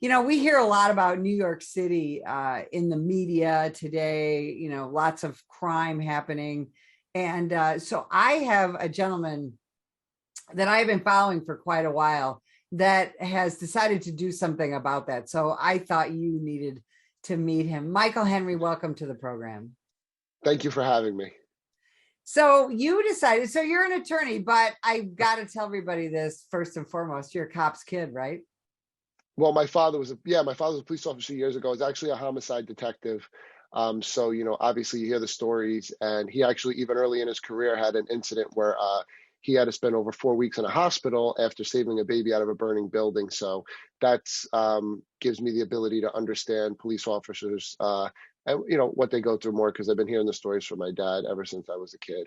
We hear a lot about New York City in the media today, lots of crime happening. And so I have a gentleman that I've been following for quite a while that has decided to do something about that. So I thought you needed to meet him. Michael Henry, welcome to the program. Thank you for having me. So you decided, so you're an attorney, but I've got to tell everybody this first and foremost, you're a cop's kid, right? Well, my father was a police officer years ago. He's actually a homicide detective. So, obviously you hear the stories, and he actually, even early in his career, had an incident where he had to spend over 4 weeks in a hospital after saving a baby out of a burning building. So that's gives me the ability to understand police officers and, what they go through more, because I've been hearing the stories from my dad ever since I was a kid.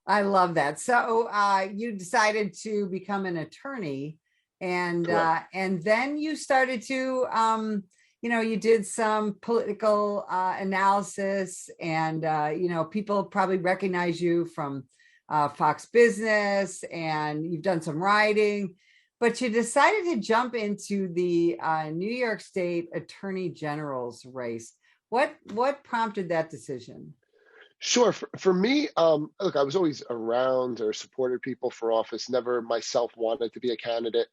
I love that. So you decided to become an attorney, and Correct. and then you started to you did some political analysis, and people probably recognize you from Fox Business, and you've done some writing, but you decided to jump into the New York State Attorney General's race. What prompted that decision? Sure. For me, look, I was always around or supported people for office, never myself wanted to be a candidate.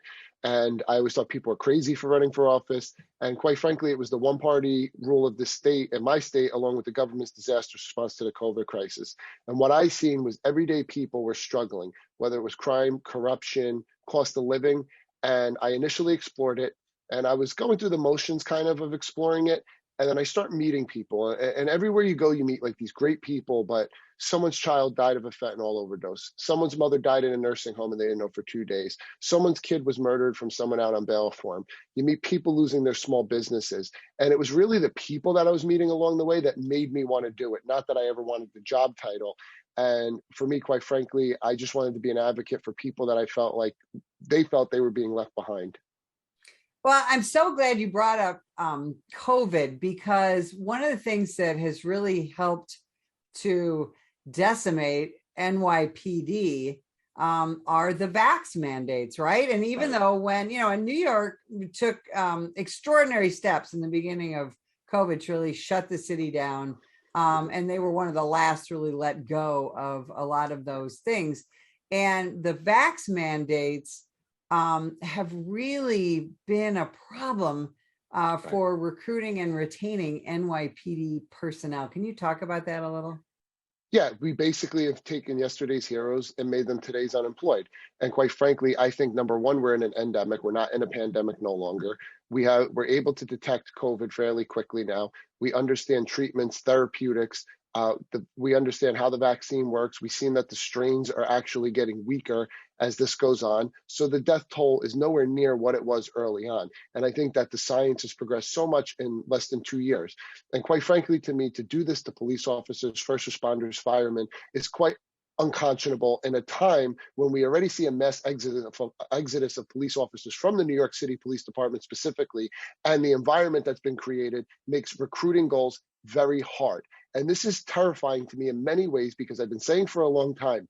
And I always thought people were crazy for running for office. And quite frankly, it was the one party rule of the state and my state, along with the government's disaster response to the COVID crisis. And what I seen was everyday people were struggling, whether it was crime, corruption, cost of living. And I initially explored it. And I was going through the motions kind of exploring it. And then I start meeting people, and everywhere you go, you meet like these great people, but someone's child died of a fentanyl overdose. Someone's mother died in a nursing home and they didn't know for 2 days. Someone's kid was murdered from someone out on bail for him. You meet people losing their small businesses. And it was really the people that I was meeting along the way that made me want to do it. Not that I ever wanted the job title. And for me, quite frankly, I just wanted to be an advocate for people that I felt like they felt they were being left behind. Well, I'm so glad you brought up COVID, because one of the things that has really helped to decimate NYPD are the vax mandates, right? And even Right. though when, in New York, we took extraordinary steps in the beginning of COVID to really shut the city down. And they were one of the last to really let go of a lot of those things. And the vax mandates have really been a problem Right. for recruiting and retaining NYPD personnel. Can you talk about that a little? Yeah, we basically have taken yesterday's heroes and made them today's unemployed. And quite frankly, I think number one, we're in an endemic. We're not in a pandemic no longer. We're able to detect COVID fairly quickly now. We understand treatments, therapeutics. We understand how the vaccine works. We've seen that the strains are actually getting weaker as this goes on. So the death toll is nowhere near what it was early on. And I think that the science has progressed so much in less than 2 years. And quite frankly, to me, to do this to police officers, first responders, firemen is quite unconscionable in a time when we already see a mass exodus of police officers from the New York City Police Department specifically, and the environment that's been created makes recruiting goals very hard. And this is terrifying to me in many ways, because I've been saying for a long time,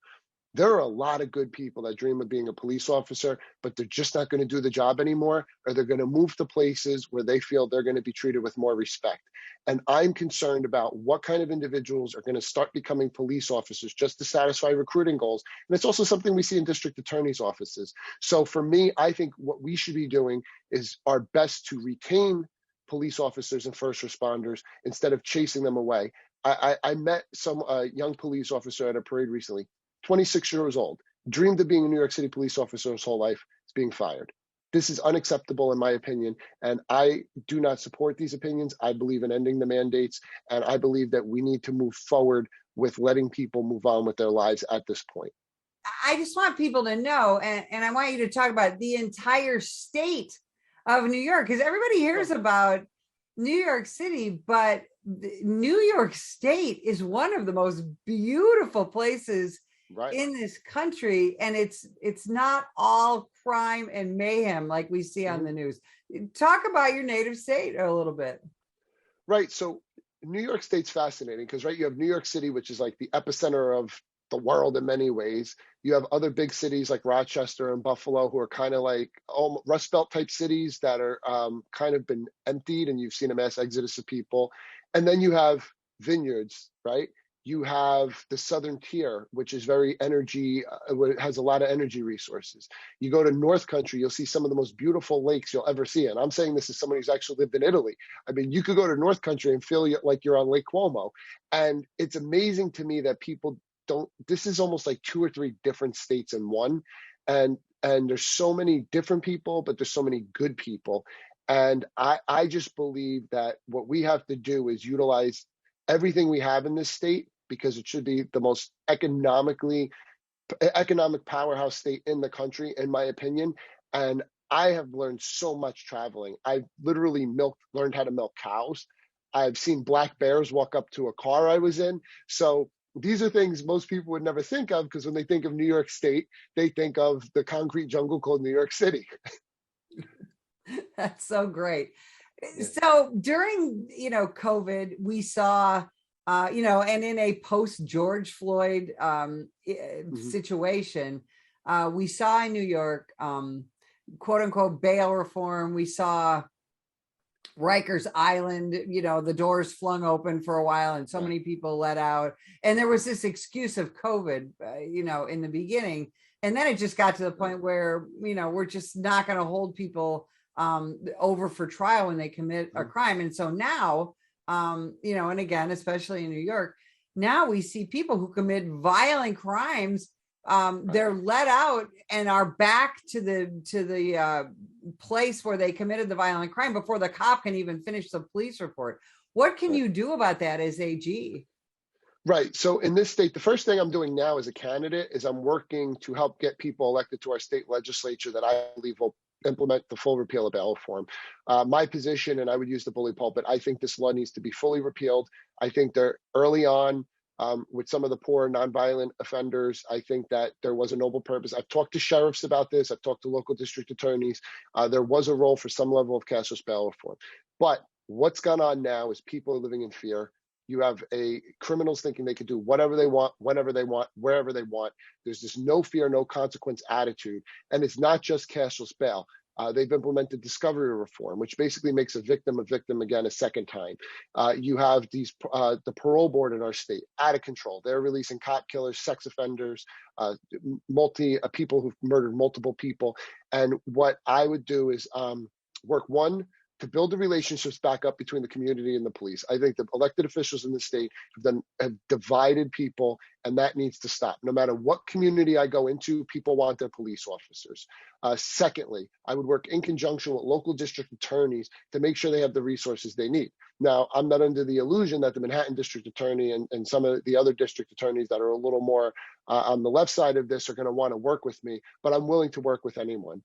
there are a lot of good people that dream of being a police officer, but they're just not going to do the job anymore, or they're going to move to places where they feel they're going to be treated with more respect. And I'm concerned about what kind of individuals are going to start becoming police officers just to satisfy recruiting goals. And it's also something we see in district attorneys' offices. So for me, I think what we should be doing is our best to retain police officers and first responders instead of chasing them away. I met some young police officer at a parade recently, 26 years old, dreamed of being a New York City police officer his whole life, is being fired. This is unacceptable in my opinion, and I do not support these opinions. I believe in ending the mandates, and I believe that we need to move forward with letting people move on with their lives at this point. I just want people to know, and I want you to talk about the entire state of New York, because everybody hears about New York City, but New York State is one of the most beautiful places Right. in this country, and it's not all crime and mayhem like we see on Mhm. the news. Talk about your native state a little bit. Right. So New York State's fascinating because, right, you have New York City, which is like the epicenter of the world in many ways. You have other big cities like Rochester and Buffalo who are kind of like Rust Belt type cities that are kind of been emptied, and you've seen a mass exodus of people. And then you have vineyards, right? You have the southern tier, which is very energy, has a lot of energy resources. You go to North Country, you'll see some of the most beautiful lakes you'll ever see. And I'm saying this as someone who's actually lived in Italy. I mean, you could go to North Country and feel like you're on Lake Como. And it's amazing to me that people don't, this is almost like 2 or 3 different states in one. And there's so many different people, but there's so many good people. And I just believe that what we have to do is utilize everything we have in this state, because it should be the most economic powerhouse state in the country, in my opinion. And I have learned so much traveling. I've literally learned how to milk cows. I've seen black bears walk up to a car I was in. So these are things most people would never think of, because when they think of New York State, they think of the concrete jungle called New York City. That's so great. Yeah. So during, COVID, we saw, and in a post George Floyd situation, we saw in New York, quote unquote, bail reform. We saw Rikers Island, the doors flung open for a while and so many people let out. And there was this excuse of COVID, in the beginning. And then it just got to the point where, we're just not going to hold people over for trial when they commit a crime. And so now, and again, especially in New York, now we see people who commit violent crimes. They're let out and are back to the place where they committed the violent crime before the cop can even finish the police report. What can you do about that as AG? Right. So in this state, the first thing I'm doing now as a candidate is I'm working to help get people elected to our state legislature that I believe will implement the full repeal of bail reform. My position, and I would use the bully pulpit, I think this law needs to be fully repealed. I think they're early on with some of the poor nonviolent offenders. I think that there was a noble purpose. I've talked to sheriffs about this. I've talked to local district attorneys. There was a role for some level of cashless bail reform. But what's gone on now is people are living in fear. You have criminals thinking they can do whatever they want, whenever they want, wherever they want. There's this no fear, no consequence attitude. And it's not just cashless bail. They've implemented discovery reform, which basically makes a victim again a second time. You have the parole board in our state out of control. They're releasing cop killers, sex offenders, people who've murdered multiple people. And what I would do is work to build the relationships back up between the community and the police. I think the elected officials in the state have divided people, and that needs to stop. No matter what community I go into, people want their police officers. Secondly, I would work in conjunction with local district attorneys to make sure they have the resources they need. Now, I'm not under the illusion that the Manhattan district attorney and some of the other district attorneys that are a little more on the left side of this are going to want to work with me, but I'm willing to work with anyone.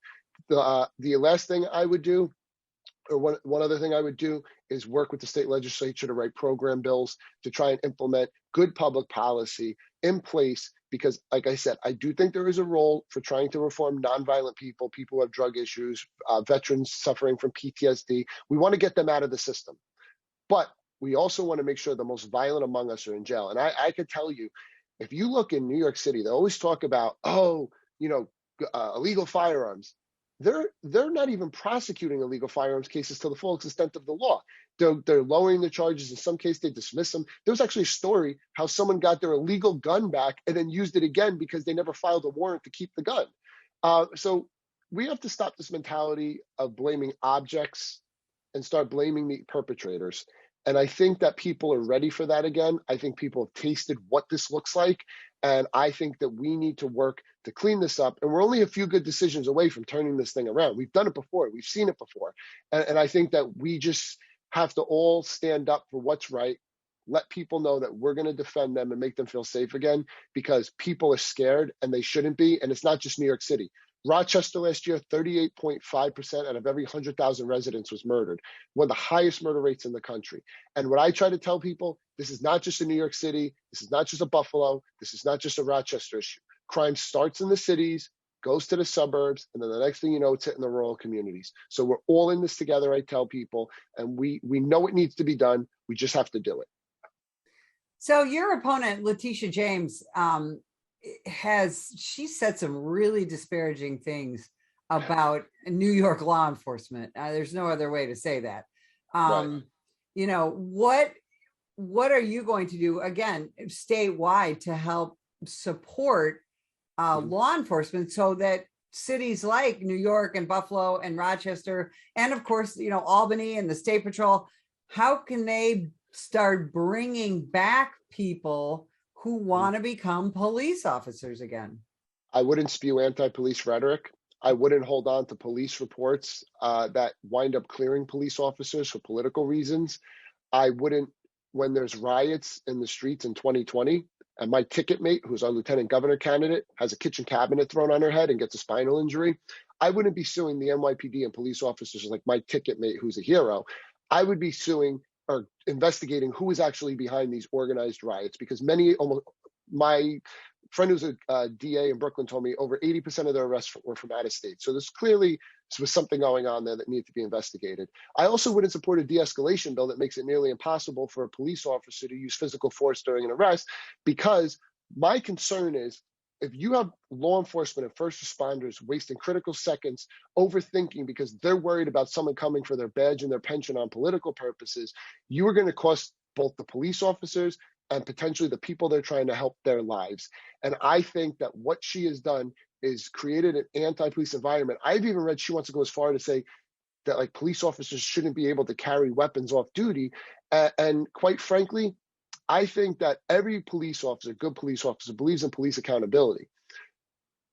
The last thing I would do, or one other thing I would do, is work with the state legislature to write program bills to try and implement good public policy in place. Because like I said, I do think there is a role for trying to reform nonviolent people who have drug issues, veterans suffering from PTSD. We want to get them out of the system. But we also want to make sure the most violent among us are in jail. And I could tell you, if you look in New York City, they always talk about, illegal firearms. They're not even prosecuting illegal firearms cases to the full extent of the law. They're lowering the charges. In some cases, they dismiss them. There was actually a story how someone got their illegal gun back and then used it again because they never filed a warrant to keep the gun. So we have to stop this mentality of blaming objects and start blaming the perpetrators. And I think that people are ready for that again. I think people have tasted what this looks like. And I think that we need to work to clean this up. And we're only a few good decisions away from turning this thing around. We've done it before. We've seen it before. And I think that we just have to all stand up for what's right. Let people know that we're going to defend them and make them feel safe again, because people are scared and they shouldn't be. And it's not just New York City. Rochester last year, 38.5% out of every 100,000 residents was murdered, one of the highest murder rates in the country. And what I try to tell people, this is not just a New York City, this is not just a Buffalo, this is not just a Rochester issue. Crime starts in the cities, goes to the suburbs, and then the next thing you know, it's hitting the rural communities. So we're all in this together, I tell people, and we know it needs to be done. We just have to do it. So your opponent, Letitia James, she said some really disparaging things about New York law enforcement. There's no other way to say that. Right. You know, what are you going to do again statewide to help support Mhm. law enforcement so that cities like New York and Buffalo and Rochester, and of course, you know, Albany and the State Patrol, how can they start bringing back people who Mhm. want to become police officers again? I wouldn't spew anti-police rhetoric. I wouldn't hold on to police reports that wind up clearing police officers for political reasons. I wouldn't, when there's riots in the streets in 2020, and my ticket mate, who's our lieutenant governor candidate, has a kitchen cabinet thrown on her head and gets a spinal injury, I wouldn't be suing the NYPD and police officers like my ticket mate, who's a hero. I would be suing or investigating who is actually behind these organized riots, because many, almost my friend who's a DA in Brooklyn told me over 80% of their arrests were from out of state. So there's clearly was something going on there that needed to be investigated. I also wouldn't support a de-escalation bill that makes it nearly impossible for a police officer to use physical force during an arrest, because my concern is if you have law enforcement and first responders wasting critical seconds overthinking because they're worried about someone coming for their badge and their pension on political purposes, you are going to cost both the police officers and potentially the people they're trying to help their lives. And I think that what she has done is created an anti-police environment. I've even read she wants to go as far to say that like police officers shouldn't be able to carry weapons off duty. And quite frankly, I think that every police officer, good police officer, believes in police accountability.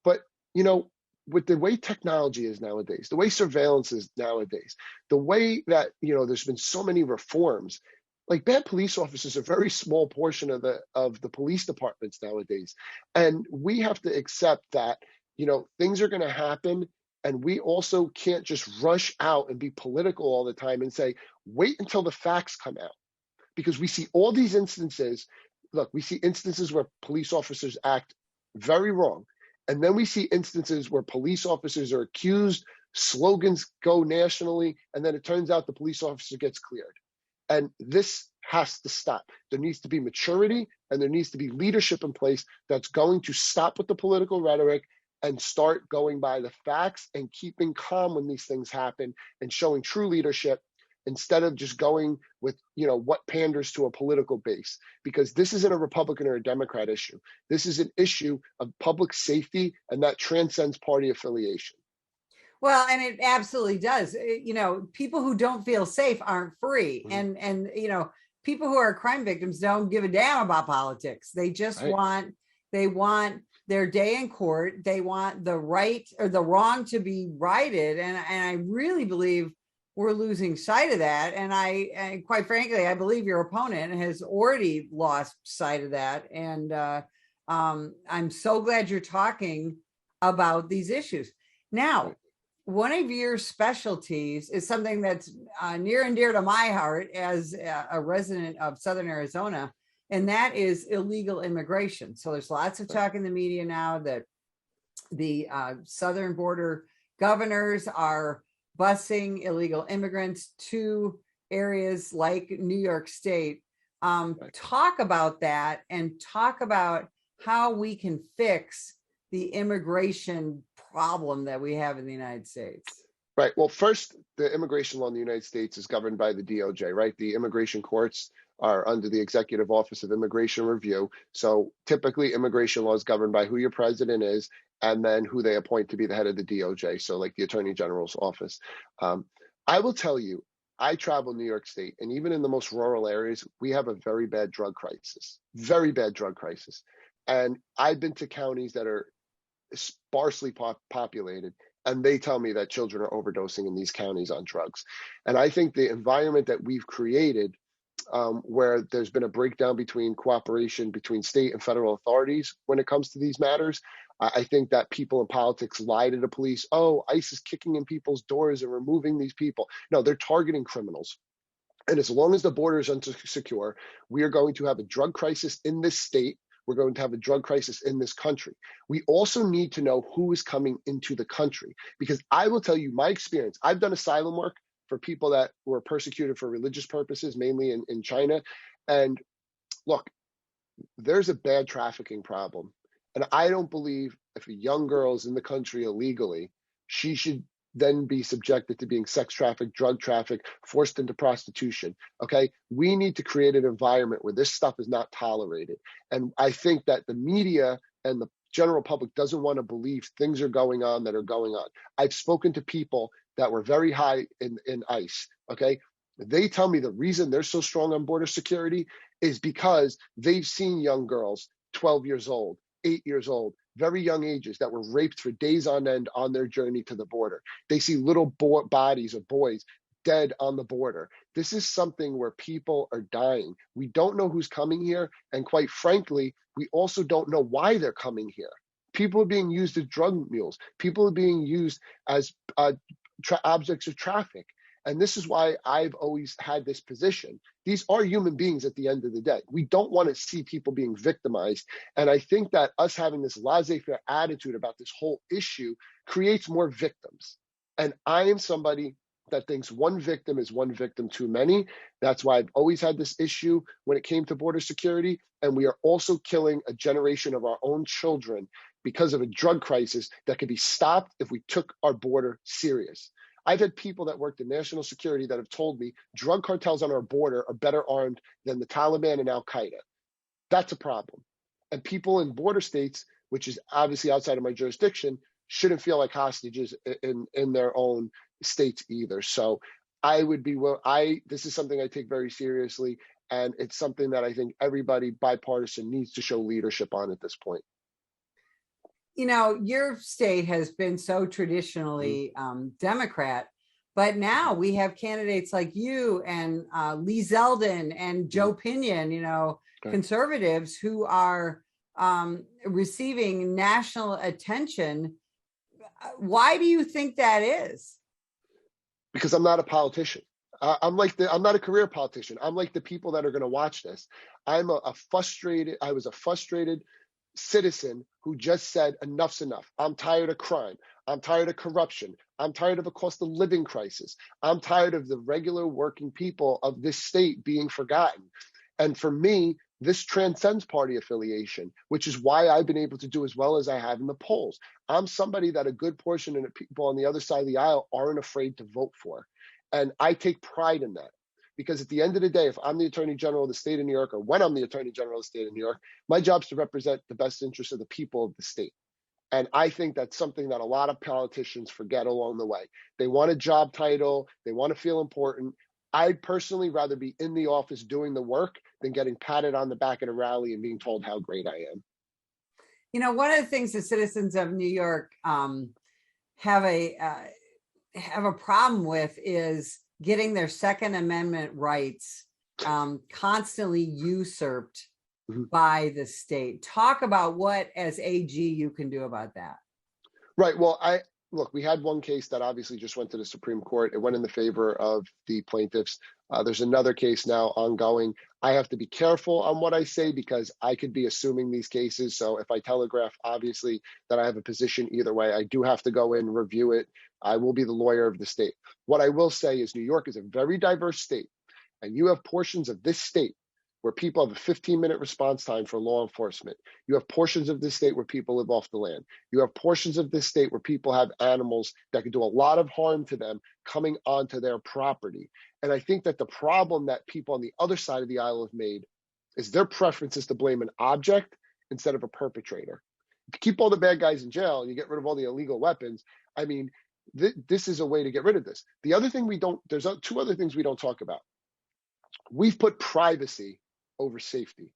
But, you know, with the way technology is nowadays, the way surveillance is nowadays, the way that, you know, there's been so many reforms, like bad police officers are a very small portion of the police departments nowadays. And we have to accept that, you know, things are going to happen. And we also can't just rush out and be political all the time and say, wait until the facts come out. Because we see all these instances. Look, we see instances where police officers act very wrong. And then we see instances where police officers are accused, slogans go nationally, and then it turns out the police officer gets cleared. And this has to stop. There needs to be maturity and there needs to be leadership in place that's going to stop with the political rhetoric and start going by the facts and keeping calm when these things happen and showing true leadership instead of just going with, you know, what panders to a political base. Because this isn't a Republican or a Democrat issue. This is an issue of public safety, and that transcends party affiliation. Well, and it absolutely does. You know, people who don't feel safe aren't free, Mhm. and you know, people who are crime victims don't give a damn about politics. They just Right. want their day in court. They want the right or the wrong to be righted, and I really believe we're losing sight of that. And quite frankly, I believe your opponent has already lost sight of that. And I'm so glad you're talking about these issues now. Right. One of your specialties is something that's near and dear to my heart as a resident of Southern Arizona, and that is illegal immigration. So there's lots of Right. talk in the media now that the southern border governors are busing illegal immigrants to areas like New York State. Right. Talk about that and talk about how we can fix the immigration problem that we have in the United States. Right. Well, first, the immigration law in the United States is governed by the DOJ, right? The immigration courts are under the Executive Office of Immigration Review. So typically, immigration law is governed by who your president is and then who they appoint to be the head of the DOJ. So, like the Attorney General's office. Um, I will tell you, I travel New York State, and even in the most rural areas, we have a very bad drug crisis, very bad drug crisis. And I've been to counties that are sparsely populated, and they tell me that children are overdosing in these counties on drugs. And I think the environment that we've created, where there's been a breakdown between cooperation between state and federal authorities when it comes to these matters, I think that people in politics lie to the police. Oh, ICE is kicking in people's doors and removing these people. No, they're targeting criminals. And as long as the border is insecure, we are going to have a drug crisis in this state. We're going to have a drug crisis in this country. We also need to know who is coming into the country, because I will tell you my experience. I've done asylum work for people that were persecuted for religious purposes, mainly in China. And look, there's a bad trafficking problem. And I don't believe if a young girl is in the country illegally, she should then be subjected to being sex trafficked, drug trafficked, forced into prostitution. Okay. We need to create an environment where this stuff is not tolerated. And I think that the media and the general public doesn't want to believe things are going on that are going on. I've spoken to people that were very high in ICE. Okay. They tell me the reason they're so strong on border security is because they've seen young girls, 12 years old, 8 years old, very young ages, that were raped for days on end on their journey to the border. They see little bodies of boys dead on the border. This is something where people are dying. We don't know who's coming here. And quite frankly, we also don't know why they're coming here. People are being used as drug mules. People are being used as objects of traffic. And this is why I've always had this position. These are human beings at the end of the day. We don't want to see people being victimized. And I think that us having this laissez-faire attitude about this whole issue creates more victims. And I am somebody that thinks one victim is one victim too many. That's why I've always had this issue when it came to border security. And we are also killing a generation of our own children because of a drug crisis that could be stopped if we took our border serious. I've had people that worked in national security that have told me drug cartels on our border are better armed than the Taliban and Al Qaeda. That's a problem. And people in border states, which is obviously outside of my jurisdiction, shouldn't feel like hostages in their own states either. So I would be, this is something I take very seriously. And it's something that I think everybody bipartisan needs to show leadership on at this point. You know, your state has been so traditionally Democrat, but now we have candidates like you and Lee Zeldin and Joe Pinion, you know, conservatives who are receiving national attention. Why do you think that is? Because I'm not a politician. I'm not a career politician. I'm like the people that are going to watch this. I was a frustrated citizen who just said enough's enough. I'm tired of crime. I'm tired of corruption. I'm tired of a cost of living crisis. I'm tired of the regular working people of this state being forgotten. And for me, this transcends party affiliation, which is why I've been able to do as well as I have in the polls. I'm somebody that a good portion of the people on the other side of the aisle aren't afraid to vote for. And I take pride in that. Because at the end of the day, if I'm the Attorney General of the state of New York, or when I'm the Attorney General of the state of New York, my job is to represent the best interests of the people of the state. And I think that's something that a lot of politicians forget along the way. They want a job title. They want to feel important. I'd personally rather be in the office doing the work than getting patted on the back at a rally and being told how great I am. You know, one of the things the citizens of New York have a problem with is getting their Second Amendment rights constantly usurped by the state. Talk about what, as AG, you can do about that. Right. Well, look, we had one case that obviously just went to the Supreme Court. It went in the favor of the plaintiffs. There's another case now ongoing. I have to be careful on what I say because I could be assuming these cases. So if I telegraph, obviously, that I have a position either way, I do have to go in, review it. I will be the lawyer of the state. What I will say is New York is a very diverse state, and you have portions of this state where people have a 15-minute response time for law enforcement. You have portions of this state where people live off the land. You have portions of this state where people have animals that can do a lot of harm to them coming onto their property. And I think that the problem that people on the other side of the aisle have made is their preference is to blame an object instead of a perpetrator. If you keep all the bad guys in jail and you get rid of all the illegal weapons, I mean, this is a way to get rid of this. The other thing there's two other things we don't talk about. We've put privacy over safety.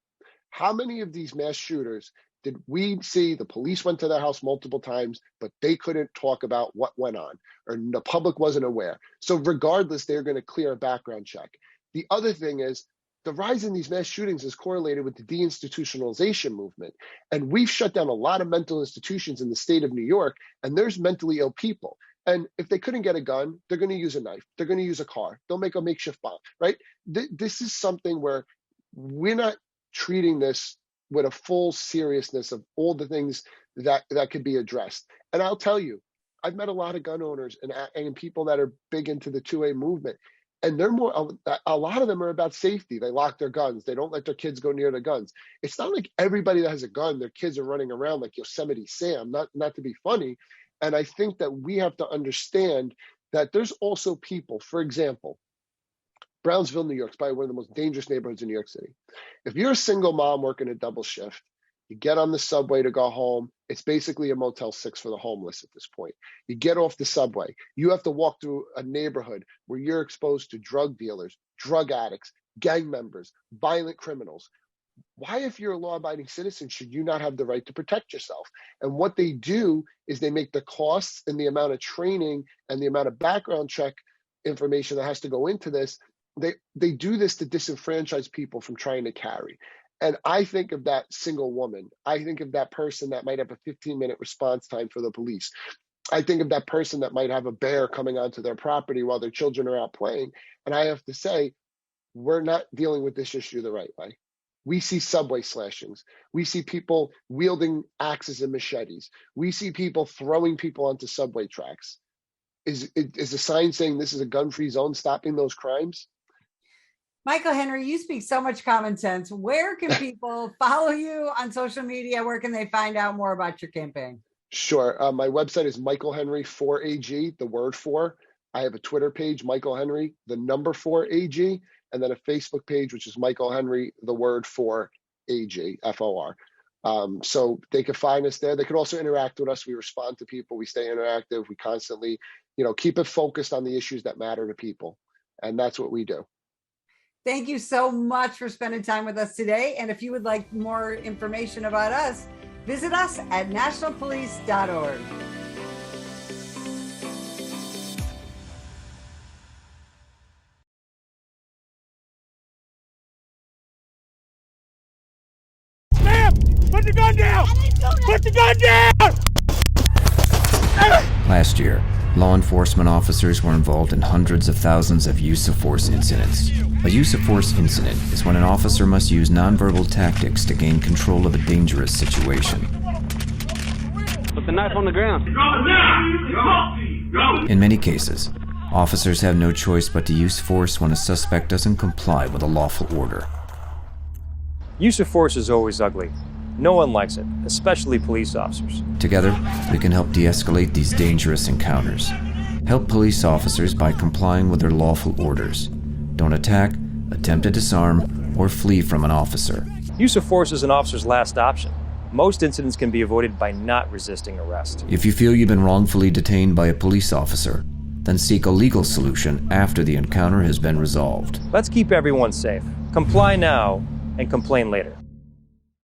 How many of these mass shooters did we see the police went to their house multiple times, but they couldn't talk about what went on, or the public wasn't aware? So regardless, they're going to clear a background check. The other thing is the rise in these mass shootings is correlated with the deinstitutionalization movement. And we've shut down a lot of mental institutions in the state of New York, and there's mentally ill people. And if they couldn't get a gun, they're going to use a knife. They're going to use a car. They'll make a makeshift bomb, right? This is something where we're not treating this with a full seriousness of all the things that could be addressed. And I'll tell you, I've met a lot of gun owners and people that are big into the 2A movement. And they're more, a lot of them are about safety. They lock their guns. They don't let their kids go near the guns. It's not like everybody that has a gun, their kids are running around like Yosemite Sam, not to be funny. And I think that we have to understand that there's also people, for example, Brownsville, New York is probably one of the most dangerous neighborhoods in New York City. If you're a single mom working a double shift, you get on the subway to go home. It's basically a Motel 6 for the homeless at this point. You get off the subway. You have to walk through a neighborhood where you're exposed to drug dealers, drug addicts, gang members, violent criminals. Why, if you're a law-abiding citizen, should you not have the right to protect yourself? And what they do is they make the costs and the amount of training and the amount of background check information that has to go into this, they do this to disenfranchise people from trying to carry. And I think of that single woman. I think of that person that might have a 15-minute response time for the police. I think of that person that might have a bear coming onto their property while their children are out playing. And I have to say, we're not dealing with this issue the right way. We see subway slashings. We see people wielding axes and machetes. We see people throwing people onto subway tracks. Is a sign saying this is a gun-free zone stopping those crimes? Michael Henry, you speak so much common sense. Where can people follow you on social media? Where can they find out more about your campaign? Sure. My website is Michael Henry 4AG, the word 4. I have a Twitter page, Michael Henry, the number 4AG, and then a Facebook page, which is Michael Henry, the word 4AG, FOR. So they can find us there. They can also interact with us. We respond to people. We stay interactive. We constantly, keep it focused on the issues that matter to people. And that's what we do. Thank you so much for spending time with us today. And if you would like more information about us, visit us at nationalpolice.org. Sam, put the gun down! Put the gun down! Last year, law enforcement officers were involved in hundreds of thousands of use of force incidents. A use of force incident is when an officer must use nonverbal tactics to gain control of a dangerous situation. Put the knife on the ground. In many cases, officers have no choice but to use force when a suspect doesn't comply with a lawful order. Use of force is always ugly. No one likes it, especially police officers. Together, we can help de-escalate these dangerous encounters. Help police officers by complying with their lawful orders. Don't attack, attempt to disarm, or flee from an officer. Use of force is an officer's last option. Most incidents can be avoided by not resisting arrest. If you feel you've been wrongfully detained by a police officer, then seek a legal solution after the encounter has been resolved. Let's keep everyone safe. Comply now and complain later.